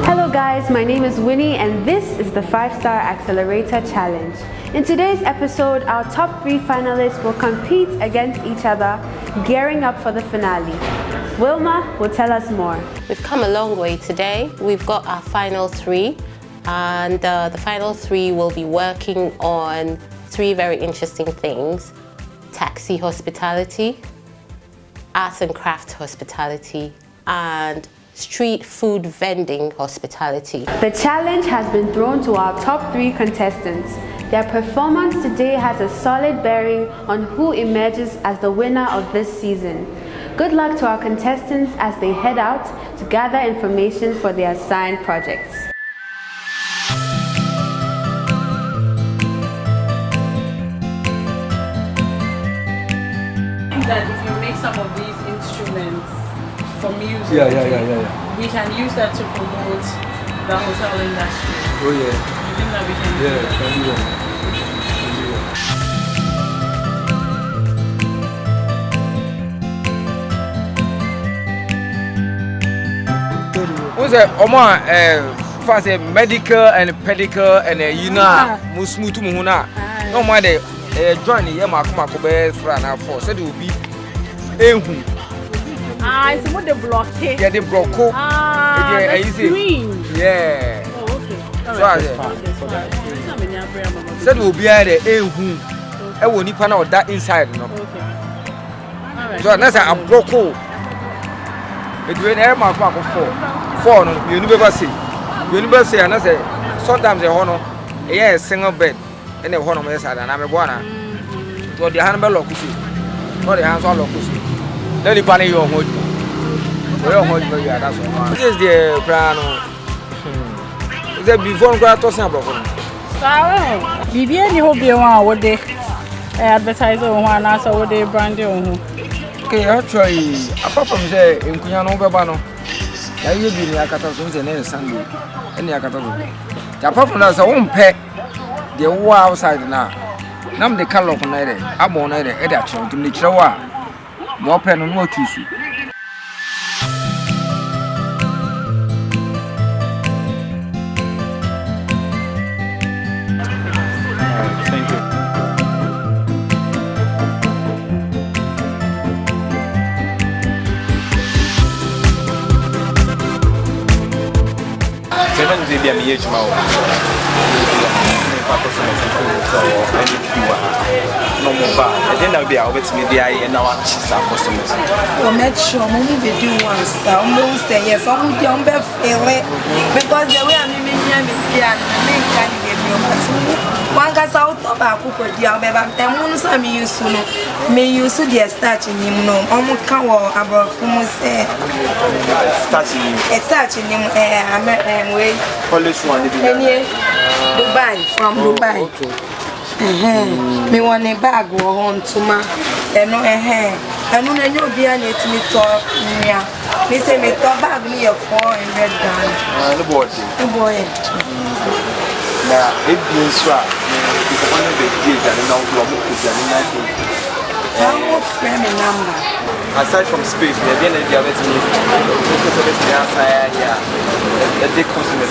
Hello guys, my name is Winnie and this is the 5-Star Accelerator Challenge. In today's episode, our top 3 finalists will compete against each other, gearing up for the finale. Wilma will tell us more. We've come a long way today. We've got our final 3, and the final 3 will be working on 3 very interesting things: taxi hospitality, arts and crafts hospitality, and street food vending hospitality. The challenge has been thrown to our top 3 contestants. Their performance today has a solid bearing on who emerges as the winner of this season. Good luck to our contestants as they head out to gather information for their assigned projects. That if you make some of these instruments for music, we can use that to promote the hotel industry. Oh yeah. You think that we can do that? Can do that. What's that? Oma, for say medical and pedical and you know, musmutu muhuna. No matter. Join the Yama Kumakobe Frana for said it will be Ehu. It's what the block. Yeah, the broco. Green. Yeah. Oh, okay. Said it will be at the Ehu. I will need to that inside. No. Okay. Alright. So that's a broco. It will never come for no, you never see. You never see, and I say sometimes a honor, a single bed. And the one on my side, and I'm a guana. So the handbell of Kusi, not the hands on Kusi. Let the panny your hood. That's all. This is the piano. Is that before Gratos and Broken? Sorry. Bibi, you hope you want what they advertise on one answer what they brand you. Okay, actually, apart from the Incuyano Babano, I will be like a Sunday and Yakatazo. Apart from that, I won't pay. The war outside now. Nam the color of night, I'm on it, to the Chawa. More pen and more tissue. Thank you. No more bad. I didn't know be over to me the eye and now I'm customers. Well, make sure we do once. Almost say yes, I'm young because the way I'm in one gets out of our cooker, the Alabama, and once I'm used to know, may use the starch in him. No, almost come about say starching him, and way. Polish one, Dubai, from Dubai. Me want a bag or on to my and no hair. I know be an it me talk. Me say me talk bag me a $400. The boy. Now, it means swap. It's one of the kids and now number. Aside from space, we are going to be able to the outside. Yeah, the customer.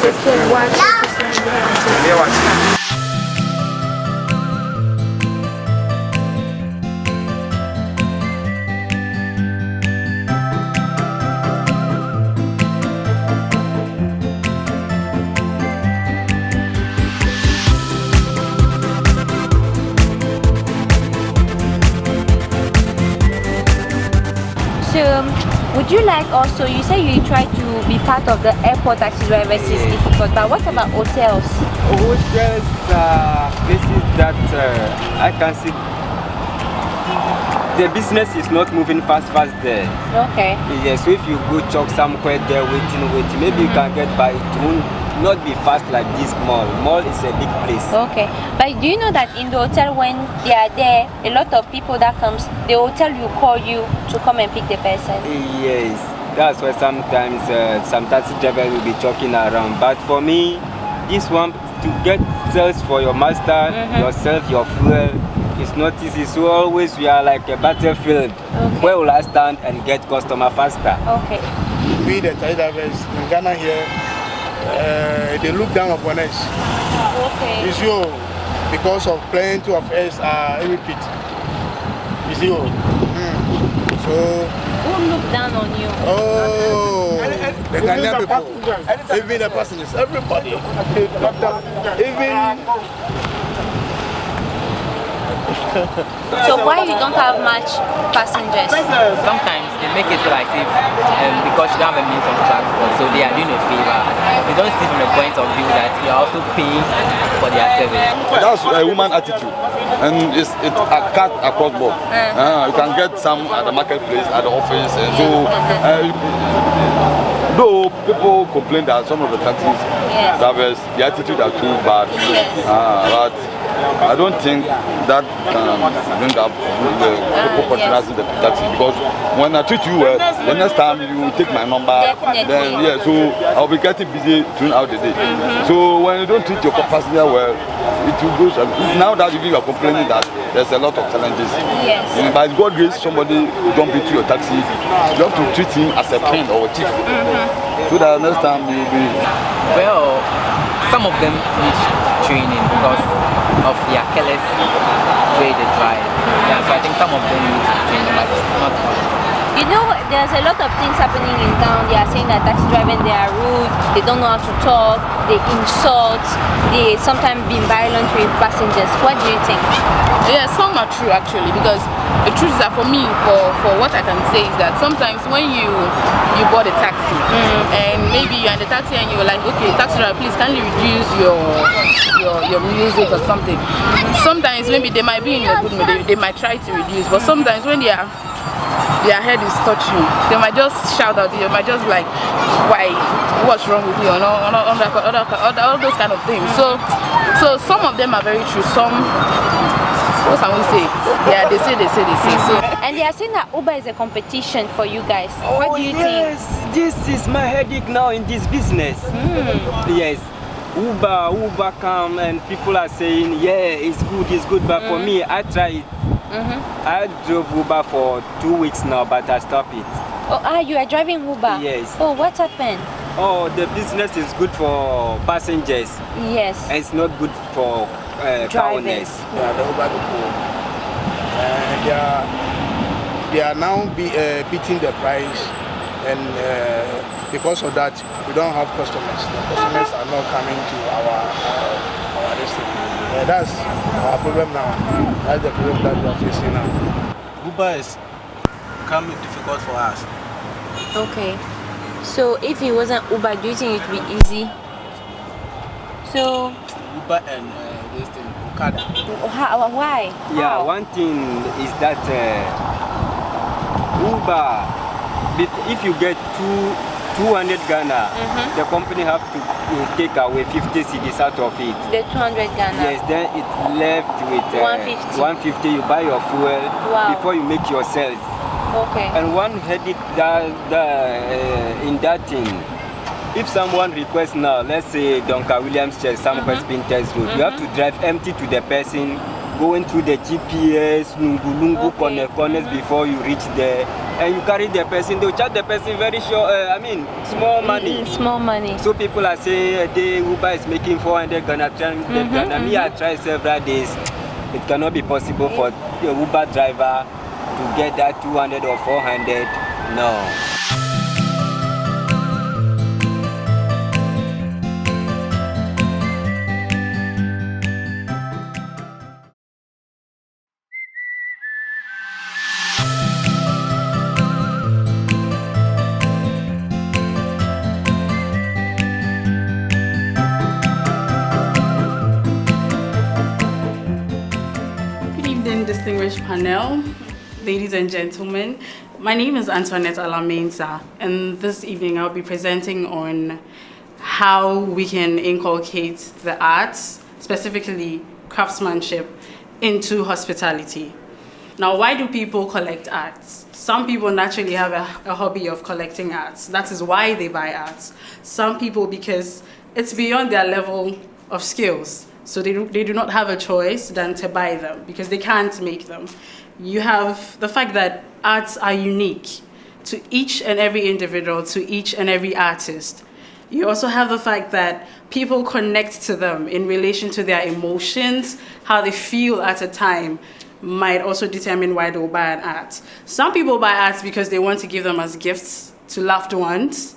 Would you like also, you say you try to be part of the airport taxi drivers is difficult, but what about hotels? Hotels, this is that I can see the business is not moving fast there. Okay. Yes, so if you go chop somewhere there waiting, maybe you can get by. It won't not be fast like this mall. Mall is a big place. Okay. But do you know that in the hotel when they are there, a lot of people that comes, the hotel will call you to come and pick the person? Yes. That's why sometimes some taxi driver will be joking around. But for me, this one, to get sales for your master, yourself, your fuel, It's not easy. So always we are like a battlefield. Where will I stand and get customer faster? Okay. We the taxi drivers in Ghana here, they look down upon us. Okay. You see, because of plenty of us are repeat. You see, so. Who look down on you? Oh, the Ghanaian people, even the passengers, everybody, even. So why you don't have much passengers? Sometimes they make it feel like if because you don't have a means of transport, so they are doing a favor. They don't see from the point of view that you are also paying for their service. That's a woman attitude, and it's cut across board. You can get some at the marketplace, at the office, and so. Though people complain that some of the taxis drivers, the attitude are too bad, but I don't think that can bring up the people patronizing the taxi, because when I treat you well, the next time you take my number, then so I'll be getting busy throughout the day. So when you don't treat your passenger well, it will go. Now that you are complaining that there's a lot of challenges, by God's grace, somebody jump into your taxi, you have to treat him as a friend or a chief, so that next time you'll be. Well, some of them need training because of their careless way they drive. Yeah, so I think some of them need training, but not all. You know, there's a lot of things happening in town. They are saying that taxi driving, they are rude, they don't know how to talk, they insult, they sometimes be violent with passengers. What do you think? Yeah, some are true actually, because the truth is that for me, for what I can say is that sometimes when you board a taxi and maybe you're in the taxi and you're like, okay, taxi driver, please kindly reduce your music or something. Sometimes maybe they might be in a good mood, they might try to reduce, but sometimes when their head is touching, they might just shout out, they might just like, why, what's wrong with you, and all those kind of things. So some of them are very true. Some, what can we say? Yeah, they say. So. And they are saying that Uber is a competition for you guys. What do you think? This is my headache now in this business. Yes. Uber come and people are saying, yeah, it's good, but for me, I try it. I drove Uber for 2 weeks now, but I stopped it. Oh, you are driving Uber? Yes. Oh, what happened? Oh, the business is good for passengers. Yes. And it's not good for car owners. Yeah, the Uber people, they are now beating the price, and because of that, we don't have customers. The customers are not coming to our district. That's our problem now. That's the problem that we are facing now. Uber is becoming difficult for us. Okay. So if it wasn't Uber, do you think it would be easy? So Uber and this thing, Okada. Why? Yeah, How? one thing is that Uber, if you get 200 Ghana, the company have to take away 50 cedis out of it. The 200 Ghana? Yes, then it's left with 150. 150. You buy your fuel before you make your sales. Okay. And one headache in that thing, if someone requests now, let's say Donka Williams Church, somewhere Spinters Road, you have to drive empty to the person, going through the GPS, lungu corners before you reach there, and you carry the person. They'll charge the person very short. Small money. Small money. So people are saying the Uber is making 400 Ghana. Me, I tried several days. It cannot be possible for the Uber driver to get that 200 or 400. No. Distinguished panel, ladies and gentlemen, my name is Antoinette Finalist, and this evening I'll be presenting on how we can inculcate the arts, specifically craftsmanship, into hospitality. Now, why do people collect arts? Some people naturally have a hobby of collecting arts. That is why they buy arts. Some people because it's beyond their level of skills. So they do not have a choice than to buy them because they can't make them. You have the fact that arts are unique to each and every individual, to each and every artist. You also have the fact that people connect to them in relation to their emotions, how they feel at a time might also determine why they'll buy an art. Some people buy arts because they want to give them as gifts to loved ones,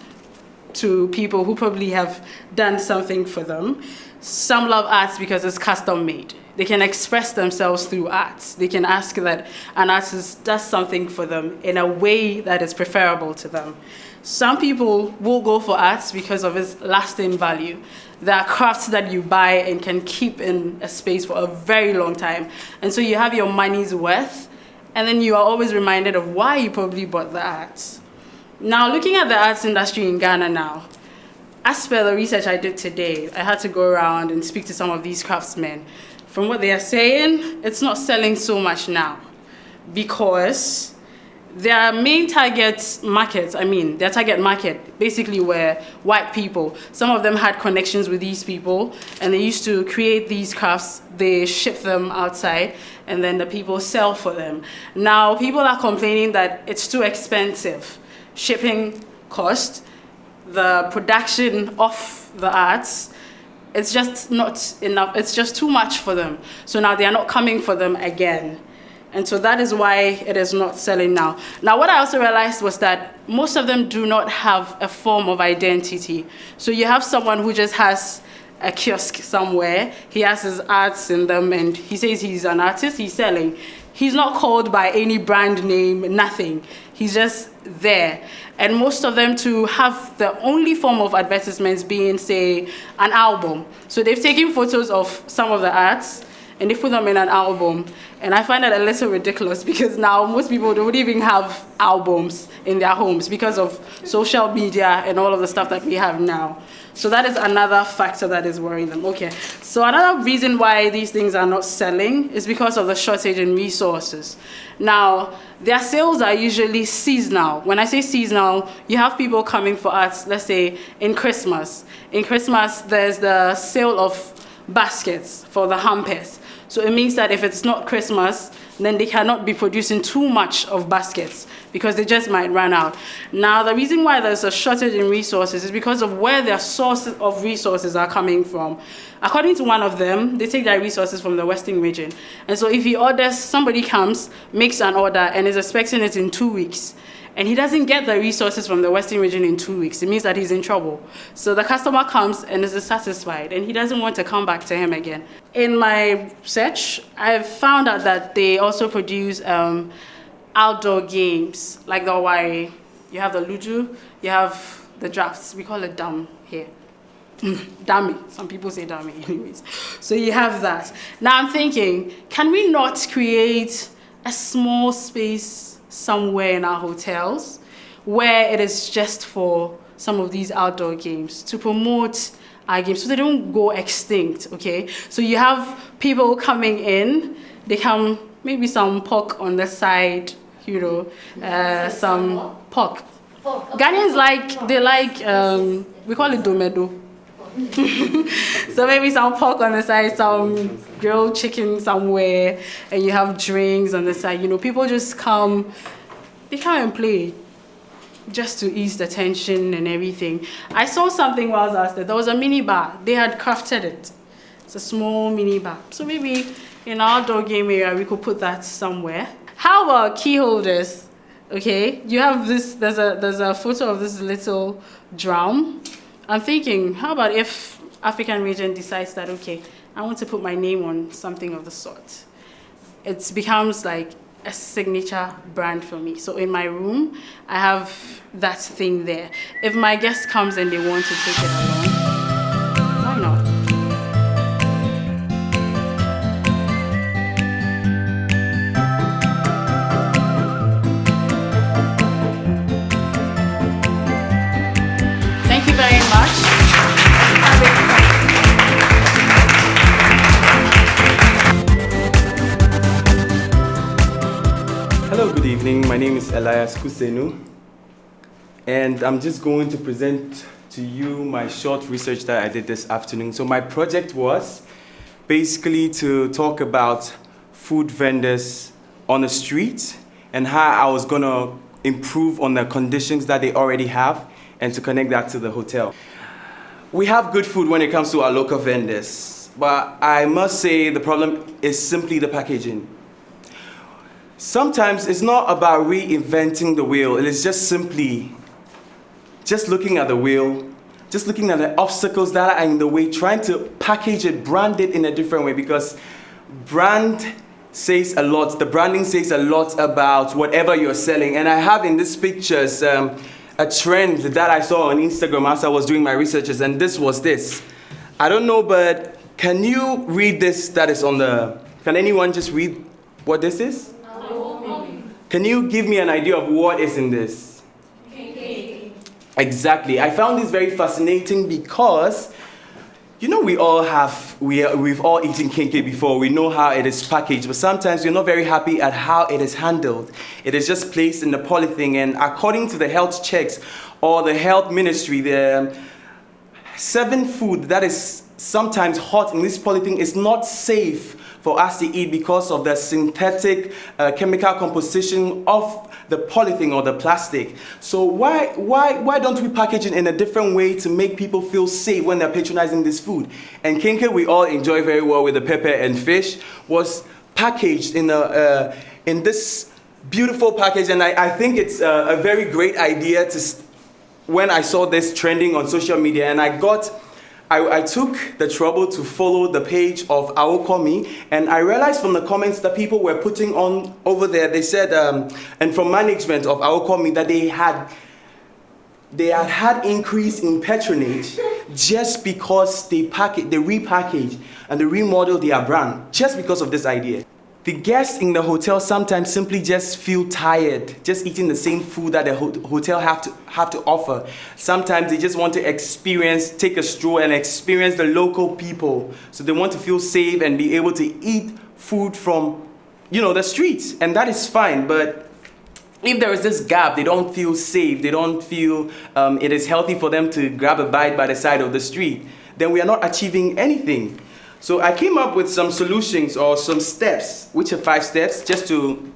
to people who probably have done something for them. Some love arts because it's custom made. They can express themselves through arts. They can ask that an artist does something for them in a way that is preferable to them. Some people will go for arts because of its lasting value. There are crafts that you buy and can keep in a space for a very long time. And so you have your money's worth, and then you are always reminded of why you probably bought the arts. Now, looking at the arts industry in Ghana now, as per the research I did today, I had to go around and speak to some of these craftsmen. From what they are saying, it's not selling so much now because their main target market, their target market basically were white people. Some of them had connections with these people and they used to create these crafts, they ship them outside and then the people sell for them. Now people are complaining that it's too expensive. Shipping cost, the production of the arts, it's just not enough. It's just too much for them. So now they are not coming for them again. And so that is why it is not selling now. Now, what I also realized was that most of them do not have a form of identity. So you have someone who just has a kiosk somewhere. He has his arts in them and he says he's an artist, he's selling. He's not called by any brand name, nothing. He's just there. And most of them to have the only form of advertisements being, say, an album. So they've taken photos of some of the arts and they put them in an album. And I find that a little ridiculous because now most people don't even have albums in their homes because of social media and all of the stuff that we have now. So that is another factor that is worrying them. Okay, so another reason why these things are not selling is because of the shortage in resources. Now, their sales are usually seasonal. When I say seasonal, you have people coming for arts, let's say in Christmas. In Christmas, there's the sale of baskets for the hampers. So it means that if it's not Christmas, then they cannot be producing too much of baskets because they just might run out. Now, the reason why there's a shortage in resources is because of where their sources of resources are coming from. According to one of them, they take their resources from the Western region. And so if he orders, somebody comes, makes an order, and is expecting it in 2 weeks, and he doesn't get the resources from the Western region in 2 weeks, it means that he's in trouble. So the customer comes and is dissatisfied, and he doesn't want to come back to him again. In my search, I've found out that they also produce outdoor games, like the Hawaii. You have the Luju, you have the drafts. We call it dam here. Dummy. Some people say dummy anyways. So you have that. Now I'm thinking, can we not create a small space somewhere in our hotels where it is just for some of these outdoor games to promote our games so they don't go extinct, okay? So you have people coming in, they come, maybe some pork on the side, you know, some pork. Ghanaians they like, we call it domedo. So maybe some pork on the side, some grilled chicken somewhere, and you have drinks on the side. You know, people just come, they come and play just to ease the tension and everything. I saw something while I was there. There was a mini bar. They had crafted it. It's a small mini bar. So maybe in our outdoor game area, we could put that somewhere. How about key holders? Okay, you have this, there's a photo of this little drum. I'm thinking, how about if African region decides that, okay, I want to put my name on something of the sort. It becomes like a signature brand for me. So in my room, I have that thing there. If my guest comes and they want to take it along, why not? Thank you very much. Hello, good evening. My name is Elias Kusenu, and I'm just going to present to you my short research that I did this afternoon. So my project was basically to talk about food vendors on the street and how I was gonna improve on the conditions that they already have and to connect that to the hotel. We have good food when it comes to our local vendors, but I must say the problem is simply the packaging. Sometimes it's not about reinventing the wheel, it is just simply just looking at the wheel, just looking at the obstacles that are in the way, trying to package it, brand it in a different way, because brand says a lot. The branding says a lot about whatever you're selling. And I have in these pictures a trend that I saw on Instagram as I was doing my researches, and this was this. I don't know, but can you read this that is on the, can anyone just read what this is? Can you give me an idea of what is in this? Exactly. I found this very fascinating because, you know, we've all eaten kinky before. We know how it is packaged, but sometimes we're not very happy at how it is handled. It is just placed in the polythene, and according to the health checks or the health ministry, the 7 food that is sometimes hot in this polythene is not safe for us to eat because of the synthetic chemical composition of the polythene or the plastic. So why don't we package it in a different way to make people feel safe when they're patronizing this food? And kinky, we all enjoy very well with the pepper and fish, was packaged in this beautiful package, and I think it's a very great idea when I saw this trending on social media, and I took the trouble to follow the page of Aokomi, and I realized from the comments that people were putting on over there, they said, and from management of Aokomi, that they had increase in patronage just because they repackage and they remodel their brand, just because of this idea. The guests in the hotel sometimes simply just feel tired, just eating the same food that the hotel have to offer. Sometimes they just want to take a stroll and experience the local people. So they want to feel safe and be able to eat food from, the streets, and that is fine. But if there is this gap, they don't feel safe, they don't feel it is healthy for them to grab a bite by the side of the street, then we are not achieving anything. So I came up with some solutions or some steps, which are 5 steps, just to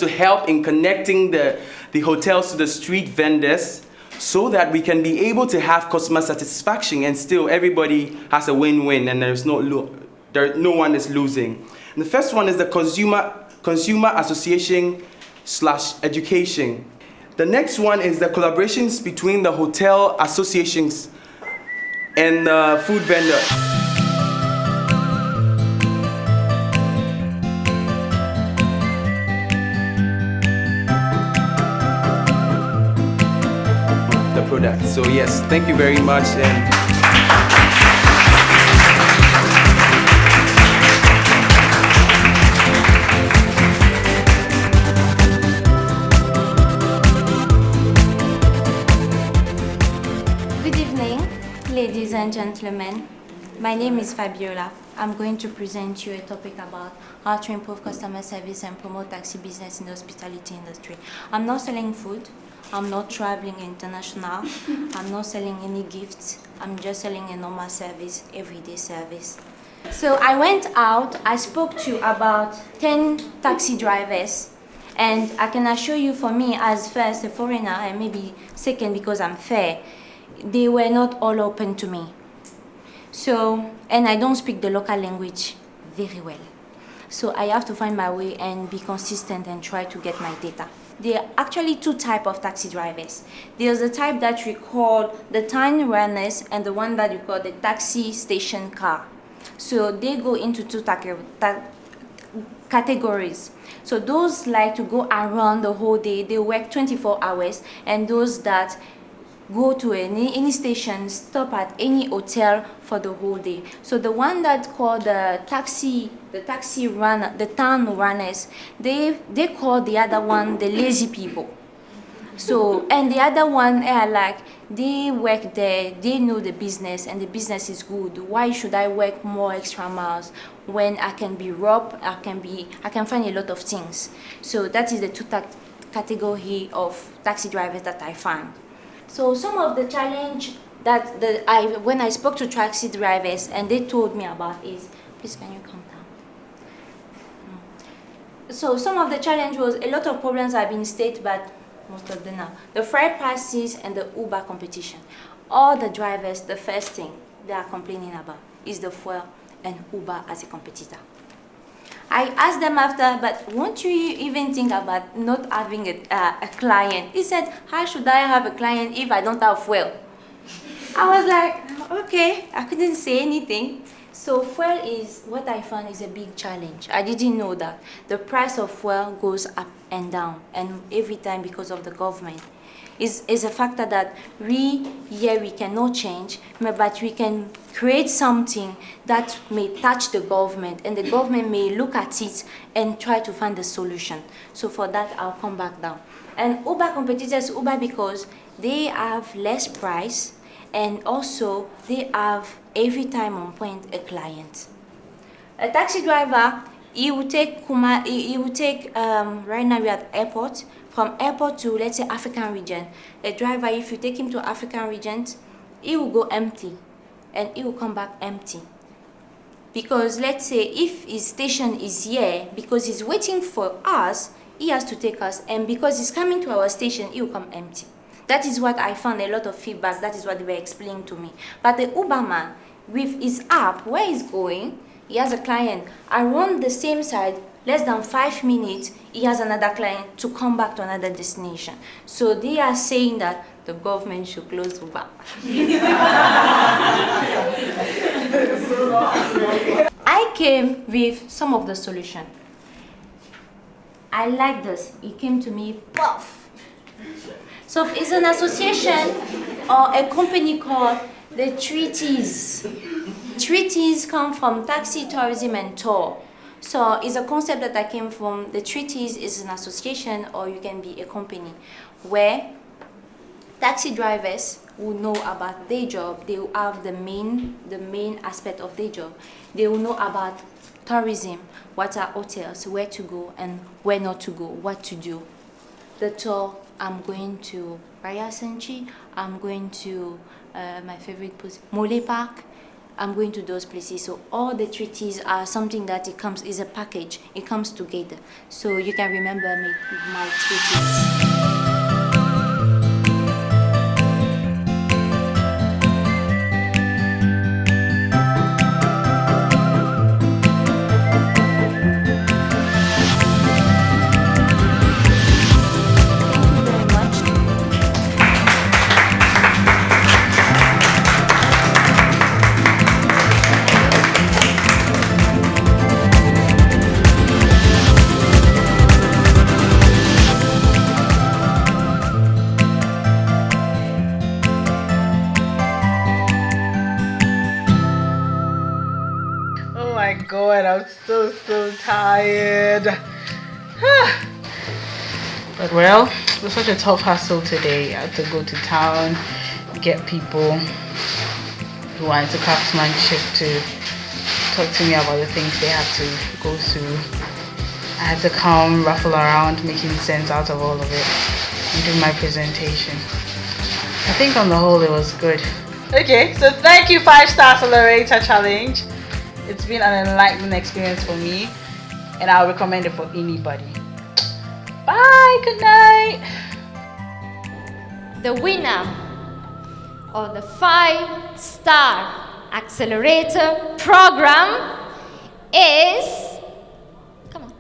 help in connecting the hotels to the street vendors, so that we can be able to have customer satisfaction and still everybody has a win-win and no one is losing. And the first one is the consumer association / education. The next one is the collaborations between the hotel associations and the food vendor. Product. So yes, thank you very much. Good evening, ladies and gentlemen. My name is Fabiola. I'm going to present you a topic about how to improve customer service and promote taxi business in the hospitality industry. I'm not selling food. I'm not traveling international. I'm not selling any gifts. I'm just selling a normal service, everyday service. So I went out, I spoke to about 10 taxi drivers, and I can assure you, for me as first a foreigner and maybe second because I'm fair, they were not all open to me. So, and I don't speak the local language very well. So I have to find my way and be consistent and try to get my data. There are actually 2 types of taxi drivers. There's the type that we call the town runners and the one that we call the taxi station car. So they go into 2 categories. So those like to go around the whole day, they work 24 hours, and those that go to any station, stop at any hotel for the whole day. So the one that called the town runners, they call the other one the lazy people. So, and the other one are like, they work there, they know the business and the business is good. Why should I work more extra miles when I can be robbed, I can find a lot of things. So that is the 2 category of taxi drivers that I found. So some of the challenge that when I spoke to taxi drivers and they told me about is, please can you come down? So some of the challenge was a lot of problems have been stated, but most of them now. The freight prices and the Uber competition. All the drivers, the first thing they are complaining about is the fuel and Uber as a competitor. I asked them after, but won't you even think about not having a client? He said, how should I have a client if I don't have fuel? I was like, okay, I couldn't say anything. So fuel is what I found is a big challenge. I didn't know that. The price of fuel goes up and down, and every time because of the government. Is a factor that we cannot change, but we can create something that may touch the government, and the government may look at it and try to find a solution. So for that, I'll come back down. And Uber competitors, Uber because they have less price, and also they have every time on point a client. A taxi driver, he will take right now we're at airport. From airport to, let's say, African region, a driver, if you take him to African regions, he will go empty, and he will come back empty. Because let's say if his station is here, because he's waiting for us, he has to take us, and because he's coming to our station, he will come empty. That is what I found a lot of feedback, that is what they were explaining to me. But the Uber man, with his app, where he's going, he has a client around the same side, less than 5 minutes, he has another client to come back to another destination. So they are saying that the government should close Uber. I came with some of the solution. I like this. It came to me, puff. So it's an association or a company called the Treaties. Treaties come from taxi, tourism, and tour. So it's a concept that I came from. The Treaties is an association, or you can be a company, where taxi drivers will know about their job. They will have the main aspect of their job. They will know about tourism, what are hotels, where to go and where not to go, what to do. The tour, I'm going to Raya Senchi, I'm going to my favorite place, Mole Park. I'm going to those places. So all the treaties are something that is a package. It comes together. So you can remember me with my treaties. God, I'm so tired. But well, it was such a tough hassle today. I had to go to town, get people who are into craftsmanship to talk to me about the things they have to go through. I had to come, ruffle around, making sense out of all of it, and do my presentation. I think on the whole it was good. Okay, so thank you 5-Star Accelerator Challenge. It's been an enlightening experience for me, and I'll recommend it for anybody. Bye, good night. The winner of the 5-Star Accelerator program is... Come on.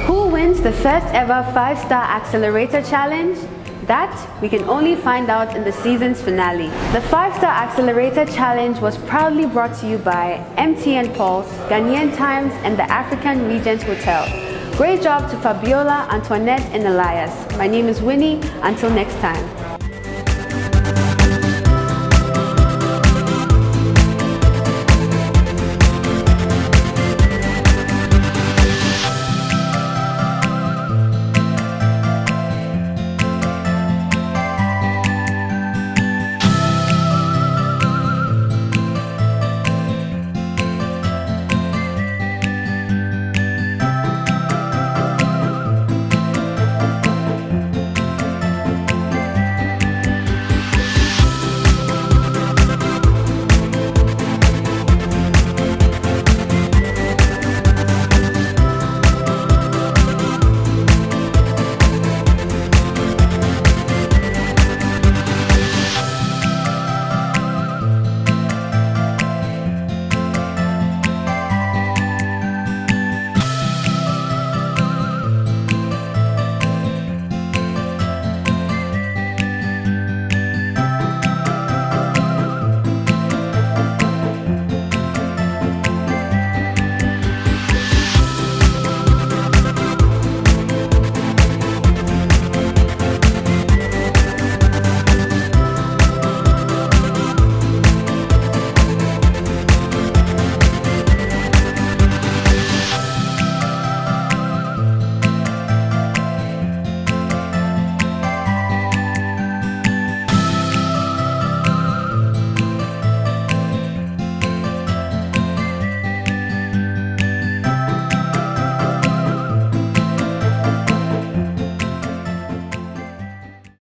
Who wins the first ever 5-Star Accelerator Challenge? That we can only find out in the season's finale. The 5-Star Accelerator Challenge was proudly brought to you by MTN Pulse, Ghanaian Times, and the African Regent Hotel. Great job to Fabiola, Antoinette, and Elias. My name is Winnie. Until next time.